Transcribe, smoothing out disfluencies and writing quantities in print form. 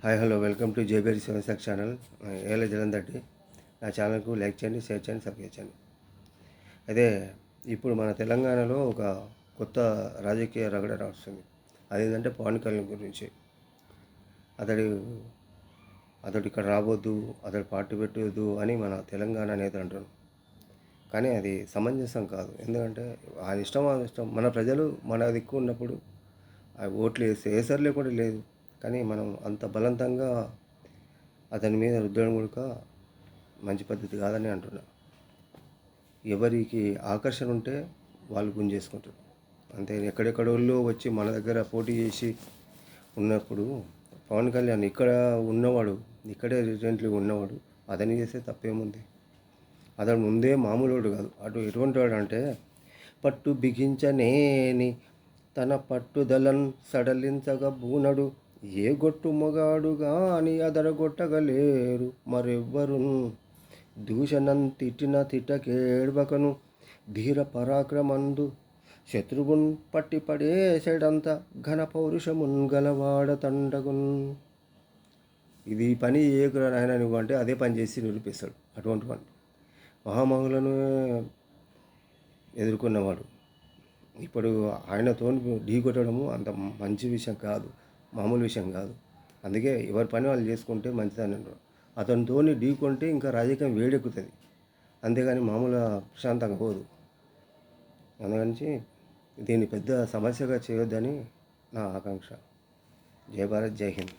Hi hello welcome to JBR seven channel. ఏల జలంధర్. నా ఛానల్కు లైక్ చేయండి, షేర్ చేయండి, సబ్స్క్రైబ్ చేయండి. అదే ఇప్పుడు మన తెలంగాణలో ఒక కొత్త రాజకీయ రగడ వస్తుంది. అదేంటంటే పవన్ కళ్యాణ్ గురించి. అతడు అతడు ఇక్కడ రాబోద్దు, అతడు పార్టీ పెట్టొద్దు అని మన తెలంగాణ నేతలు అంటున్నారు. కానీ అది సమంజసం కాదు. ఎందుకంటే ఆయన ఇష్టం మన ప్రజలు మన దిక్కు ఉన్నప్పుడు ఓట్లు వేసారు లేకుండా లేదు. కానీ మనం అంత బలవంతంగా అతని మీద రుద్దడం కూడా మంచి పద్ధతి కాదని అంటున్నా. ఎవరికి ఆకర్షణ ఉంటే వాళ్ళు గుంజేసుకుంటారు అంతే. ఎక్కడెక్కడోళ్ళు వచ్చి మన దగ్గర పోటీ చేసి ఉన్నప్పుడు పవన్ కళ్యాణ్ ఇక్కడ ఉన్నవాడు, ఇక్కడే రీసెంట్లీ ఉన్నవాడు, అతని చేస్తే తప్పేముంది? అతను ముందే మామూలుడు కాదు. అటు ఎటువంటి వాడు అంటే పట్టు బిగించనేని తన పట్టుదలను సడలించగా బూనడు, ఏ గొట్టు మొగాడు గాని అదరగొట్టగలేరు మరెవ్వరు, దూషణం తిట్టిన తిట్టకేడ్వకను ధీర పరాక్రమందు శత్రువున్ పట్టి పడేసేడంత ఘన పౌరుషమున్ గలవాడ తండగున్. ఇది పని ఏకురా నాయన నువ్వు అంటే అదే పని చేసి నిరూపిస్తాడు. అటువంటి వాడు మహామహులను ఎదుర్కొన్నవాడు. ఇప్పుడు ఆయనతో ఢీ కొట్టడము అంత మంచి విషయం కాదు, మామూలు విషయం కాదు. అందుకే ఎవరి పని వాళ్ళు చేసుకుంటే మంచిదని అంటారు. అతనితో ఢీ కొంటే ఇంకా రాజకీయం వేడెక్కుతుంది, అంతేగాని మామూలుగా ప్రశాంతంగా పోదు. అందుకని దీన్ని పెద్ద సమస్యగా చేయొద్దని నా ఆకాంక్ష. జై భారత్, జై హింద్.